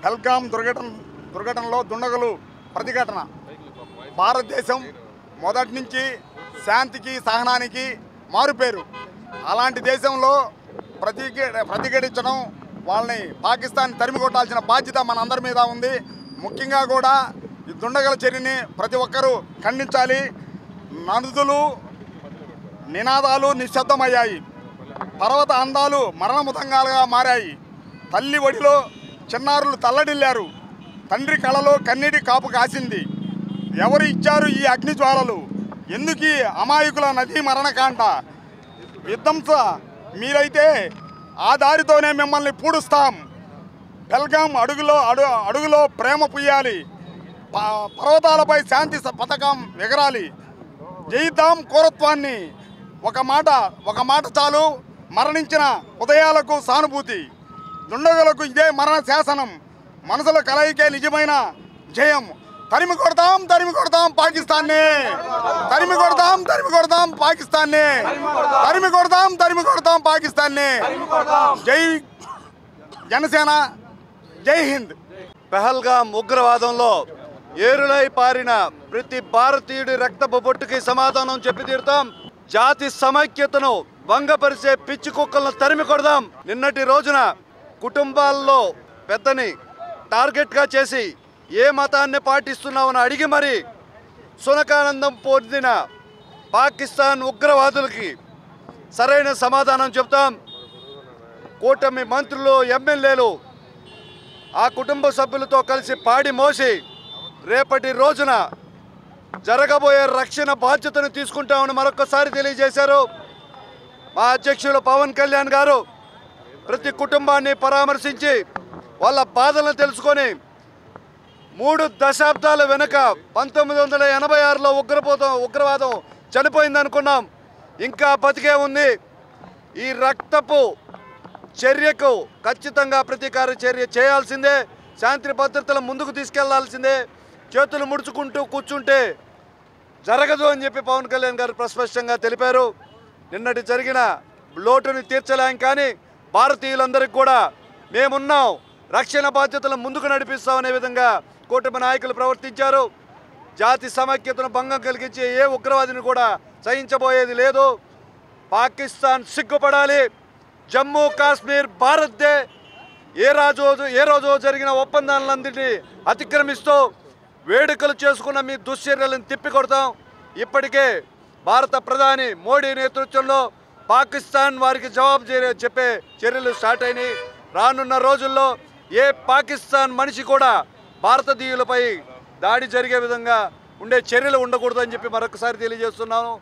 పహల్గామ్ దుర్ఘటనలో దుండగులు ప్రతిఘటన. భారతదేశం మొదటి నుంచి శాంతికి సహనానికి మారుపేరు. అలాంటి దేశంలో ప్రతిఘటించడం, వాళ్ళని పాకిస్తాన్ తరిమి కొట్టాల్సిన బాధ్యత మనందరి మీద ఉంది. ముఖ్యంగా కూడా ఈ దుండగుల చర్యని ప్రతి ఒక్కరూ ఖండించాలి. నదులు నినాదాలు నిశ్శబ్దమయ్యాయి. పర్వత అందాలు మరణముతంగాలుగా మారాయి. తల్లి ఒడిలో చిన్నారులు తల్లడిల్లారు. తండ్రి కళలో కన్నీటి కాపు కాసింది. ఎవరు ఇచ్చారు ఈ అగ్ని జ్వాలలు? ఎందుకు ఈ అమాయకుల నదీ మరణకాండ? విధ్వంస మీరైతే ఆ దారితోనే మిమ్మల్ని పూడుస్తాం. పహల్గామ్ అడుగులో ప్రేమ పుయ్యాలి. పర్వతాలపై శాంతి పథకం ఎగరాలి. జయిద్దాం క్రూరత్వాన్ని. ఒక మాట చాలు. మరణించిన ఉదయాలకు సానుభూతి. దుండగులకు ఇదే మరణ శాసనం. మనసుల కలయికే నిజమైన జయం. తరిమి కొడతాం పాకిస్తాన్ని. తరిమి కొడతాం పాకిస్తాన్ని. తరిమి కొడతాం పాకిస్తాన్ని. జై జనసేన, జై హింద్. పహల్గామ్ ఉగ్రవాదంలో ఏరులై పారిన ప్రతి భారతీయుడి రక్తపు బొట్టుకి సమాధానం చెప్పి తీరుతాం. జాతి సమైక్యతను భంగపరిచే పిచ్చి కుక్కలను తరిమి కొడదాం. నిన్నటి రోజున కుటుంబాల్లో పెద్దని టార్గెట్గా చేసి ఏ మతాన్ని పాటిస్తున్నామని అడిగి మరి సునకానందం పొందిన పాకిస్తాన్ ఉగ్రవాదులకి సరైన సమాధానం చెప్తాం. కూటమి మంత్రులు, ఎమ్మెల్యేలు ఆ కుటుంబ సభ్యులతో కలిసి పాడి మోసి రేపటి రోజున జరగబోయే రక్షణ బాధ్యతను తీసుకుంటామని మరొకసారి తెలియజేశారు. మా అధ్యక్షులు పవన్ కళ్యాణ్ గారు ప్రతి కుటుంబాన్ని పరామర్శించి వాళ్ళ బాధలను తెలుసుకొని 3 దశాబ్దాల వెనుక 1986లో ఉగ్రవాదం చనిపోయిందనుకున్నాం. ఇంకా బతికే ఉంది. ఈ రక్తపు చర్యకు ఖచ్చితంగా ప్రతీకార చర్య చేయాల్సిందే. శాంతి భద్రతలు ముందుకు తీసుకెళ్లాల్సిందే. చేతులు ముడుచుకుంటూ కూర్చుంటే జరగదు అని చెప్పి పవన్ కళ్యాణ్ గారు ప్రస్పష్టంగా తెలిపారు. నిన్నటి జరిగిన లోటుని తీర్చలేం, కానీ భారతీయులందరికీ కూడా మేమున్నాం, రక్షణ బాధ్యతలను ముందుకు నడిపిస్తామనే విధంగా కూటమి నాయకులు ప్రవర్తించారు. జాతి సమైక్యతను భంగం కలిగించే ఏ ఉగ్రవాదిని కూడా సహించబోయేది లేదు. పాకిస్తాన్ సిగ్గుపడాలి. జమ్మూ కాశ్మీర్ భారత్దే. ఏ రోజు జరిగిన ఒప్పందాలన్నింటినీ అతిక్రమిస్తూ వేడుకలు చేసుకున్న మీ దుశ్చర్యలను తిప్పికొడతాం. ఇప్పటికే భారత ప్రధాని మోడీ నేతృత్వంలో పాకిస్తాన్ వారికి జవాబు చెప్పే చర్యలు స్టార్ట్ అయినాయి. రానున్న రోజుల్లో ఏ పాకిస్తాన్ మనిషి కూడా భారతీయులపై దాడి జరిగే విధంగా ఉండే చర్యలు ఉండకూడదని చెప్పి మరొకసారి తెలియజేస్తున్నాను.